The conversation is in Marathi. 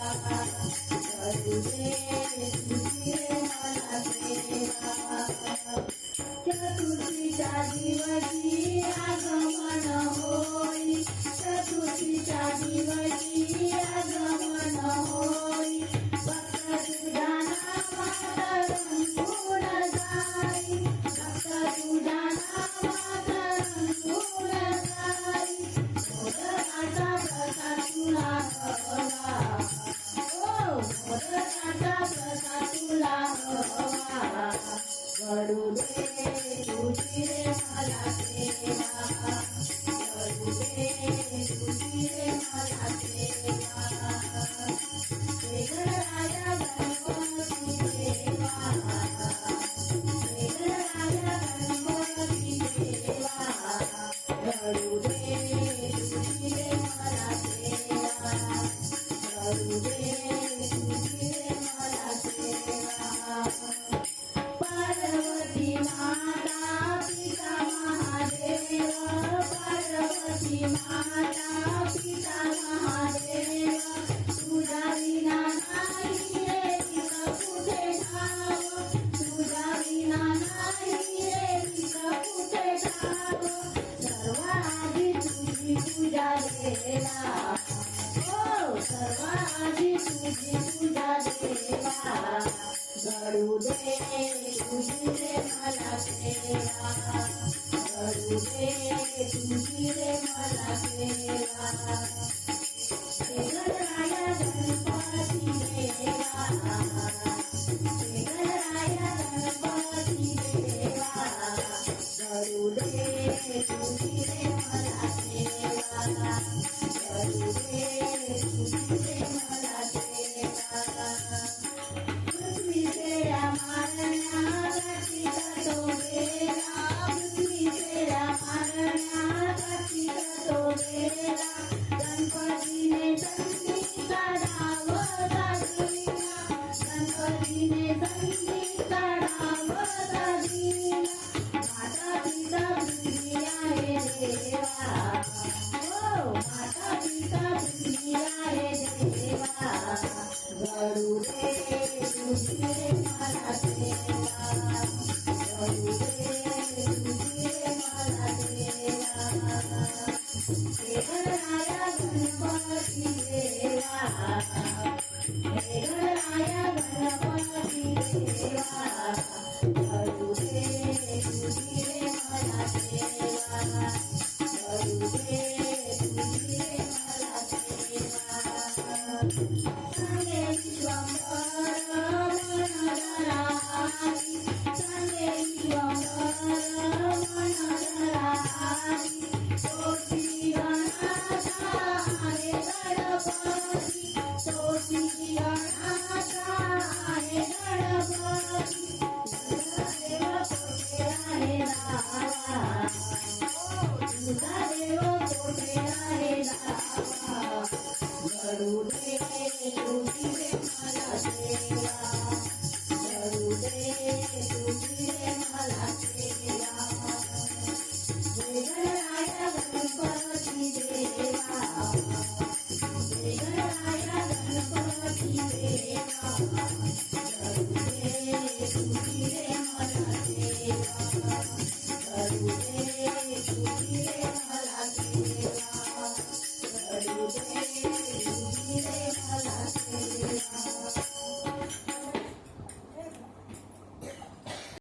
करू दे तुझी रे मला सेवा. चतुर्थीच्या दिवशी आगमन होई, चतुर्थीच्या दिवशी आगमन होई. भक्त तुझ्या नामात रंगून जाई, भक्त तुझ्या नामात रंगून जाई. मोदकाचा प्रसाद तुला हवा, ओ मोदकाचा प्रसाद तुला हवा. करू दे तुझी रे मला सेवा, करू दे तुझी रे मला सेवा. हे गणराया गणपती देवा, हे गणराया गणपती देवा. करू दे तुझी रे मला सेवा, करू दे तुझी रे मला सेवा. पार्वती माता पिता महादेव, पार्वती माता पिता महादेव. तुझ्या विना नाही एक कुठे ठाव, तुझ्या विना नाही एक कुठे ठाव. सर्वांची तुझी पूजा देवा, ओ सर्वांची तुझी पूजा देवा. करू दे तुझी रे मला सेवा, करू दे तुझी रे मला सेवा. हे गणराया गणपती देवा, हे गणराया गणपती देवा. करू दे तुझी रे मला सेवा, करू दे तुझी रे मला सेवा. पृथ्वी फेऱ्या मारण्यासाठी तो गेला, पृथ्वी फेऱ्या मारण्यासाठी तो गेला. गणपतीने संगीता डाव दाखविला, गणपतीने संगीता डाव दाखविला. माता पिता पृथ्वी आहे देवा, हो माता पिता पृथ्वी आहे देवा. करू दे तुझी रे मला सेवा, करू दे तुझी रे मला सेवा. हे गणराया गणपती देवा, हे गणराया गणपती देवा. करू दे तुझी रे मला सेवा, करू दे तुझी रे मला सेवा. संगे विश्वंभर मनोदरा आदि, संगे विश्वंभर मनोदरा आदि. तोची गणाचा आहे गणपती, तोची गणाचा आहे गणपती. देव कोठे आहे दावा, तुझा देव कोठे आहे दावा. करू दे तुझी रे मला सेवा, करू दे तुझी रे मला सेवा. हे गणराया गणपती देवा, हे गणराया गणपती देवा. करू दे तुझी रे मला सेवा, करू दे